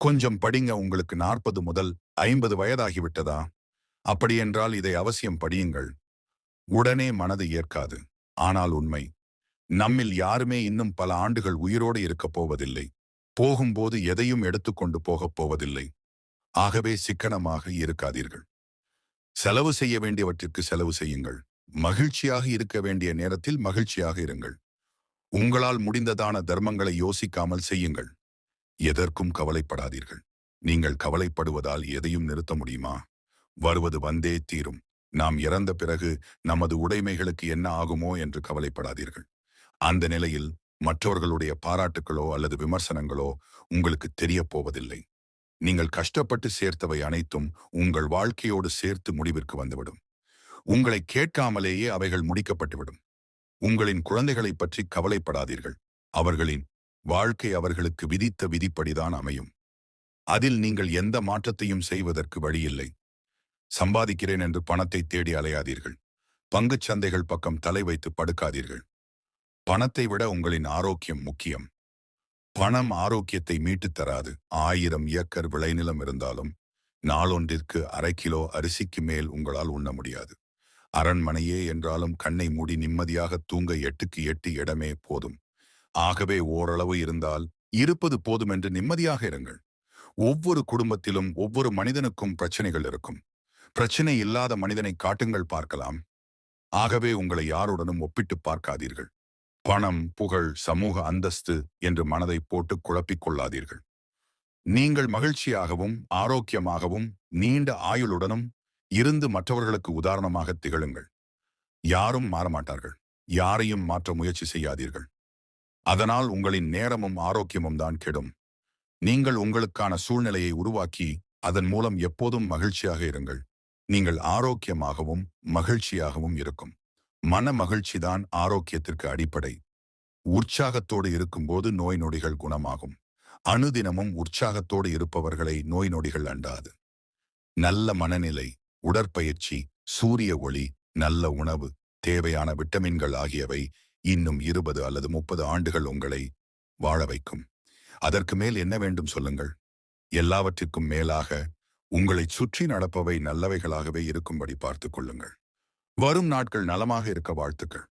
கொஞ்சம் படிங்க. உங்களுக்கு 40 முதல் 50 வயதாகிவிட்டதா? அப்படியென்றால் இதை அவசியம் படியுங்கள். உடனே மனது ஏற்காது. ஆனால் உண்மை, நம்மில் யாருமே இன்னும் பல ஆண்டுகள் உயிரோடு இருக்கப் போவதில்லை. போகும்போது எதையும் எடுத்துக்கொண்டு போகப் போவதில்லை. ஆகவே சிக்கனமாக இருக்காதீர்கள். செலவு செய்ய வேண்டியவற்றிற்கு செலவு செய்யுங்கள். மகிழ்ச்சியாக இருக்க வேண்டிய நேரத்தில் மகிழ்ச்சியாக இருங்கள். உங்களால் முடிந்ததான தர்மங்களை யோசிக்காமல் செய்யுங்கள். எதற்கும் கவலைப்படாதீர்கள். நீங்கள் கவலைப்படுவதால் எதையும் நிறுத்த முடியுமா? வருவது வந்தே தீரும். நாம் இறந்த பிறகு நமது உடைமைகளுக்கு என்ன ஆகுமோ என்று கவலைப்படாதீர்கள். அந்த நிலையில் மற்றவர்களுடைய பாராட்டுக்களோ அல்லது விமர்சனங்களோ உங்களுக்கு தெரியப் போவதில்லை. நீங்கள் கஷ்டப்பட்டு சேர்த்தவை அனைத்தும் உங்கள் வாழ்க்கையோடு சேர்த்து முடிவிற்கு வந்துவிடும். உங்களை கேட்காமலேயே அவைகள் முடிக்கப்பட்டுவிடும். உங்களின் குழந்தைகளை பற்றி கவலைப்படாதீர்கள். அவர்களின் வாழ்க்கை அவர்களுக்கு விதித்த விதிப்படிதான் அமையும். அதில் நீங்கள் எந்த மாற்றத்தையும் செய்வதற்கு வழியில்லை. சம்பாதிக்கிறேன் என்று பணத்தை தேடி அலையாதீர்கள். பங்குச் சந்தைகள் பக்கம் தலை வைத்து படுக்காதீர்கள். பணத்தை விட உங்களின் ஆரோக்கியம் முக்கியம். பணம் ஆரோக்கியத்தை மீட்டுத் தராது. 1000 ஏக்கர் விளைநிலம் இருந்தாலும் நாளொன்றிற்கு 1/2 கிலோ அரிசிக்கு மேல் உங்களால் உண்ண முடியாது. அரண்மனையே என்றாலும் கண்ணை மூடி நிம்மதியாக தூங்க 8க்கு 8 இடமே போதும். ஆகவே ஓரளவு இருந்தால் இருப்பது போதும் என்று நிம்மதியாக இருங்கள். ஒவ்வொரு குடும்பத்திலும் ஒவ்வொரு மனிதனுக்கும் பிரச்சனைகள் இருக்கும். பிரச்சனை இல்லாத மனிதனை காட்டுங்கள் பார்க்கலாம். ஆகவே உங்களை யாருடனும் ஒப்பிட்டு பார்க்காதீர்கள். பணம், புகழ், சமூக அந்தஸ்து என்று மனதை போட்டு குழப்பிக் கொள்ளாதீர்கள். நீங்கள் மகிழ்ச்சியாகவும் ஆரோக்கியமாகவும் நீண்ட ஆயுளுடனும் இருந்து மற்றவர்களுக்கு உதாரணமாக திகழுங்கள். யாரும் மாறமாட்டார்கள். யாரையும் மாற்ற முயற்சி செய்யாதீர்கள். அதனால் உங்களின் நேரமும் ஆரோக்கியமும் தான் கெடும். நீங்கள் உங்களுக்கான சூழ்நிலையை உருவாக்கி அதன் மூலம் எப்போதும் மகிழ்ச்சியாக இருங்கள். நீங்கள் ஆரோக்கியமாகவும் மகிழ்ச்சியாகவும் இருக்கும். மன மகிழ்ச்சிதான் ஆரோக்கியத்திற்கு அடிப்படை. உற்சாகத்தோடு இருக்கும்போது நோய் நொடிகள் குணமாகும். அனுதினமும் உற்சாகத்தோடு இருப்பவர்களை நோய் நொடிகள் அண்டாது. நல்ல மனநிலை, உடற்பயிற்சி, சூரிய ஒளி, நல்ல உணவு, தேவையான விட்டமின்கள் ஆகியவை இன்னும் 20 அல்லது 30 ஆண்டுகள் உங்களை வாழ வைக்கும். அதற்கு மேல் என்ன வேண்டும் சொல்லுங்கள். எல்லாவற்றிற்கும் மேலாக உங்களைச் சுற்றி நடப்பவை நல்லவைகளாகவே இருக்கும்படி பார்த்துக் கொள்ளுங்கள். வரும் நாட்கள் நலமாக இருக்க வாழ்த்துக்கள்.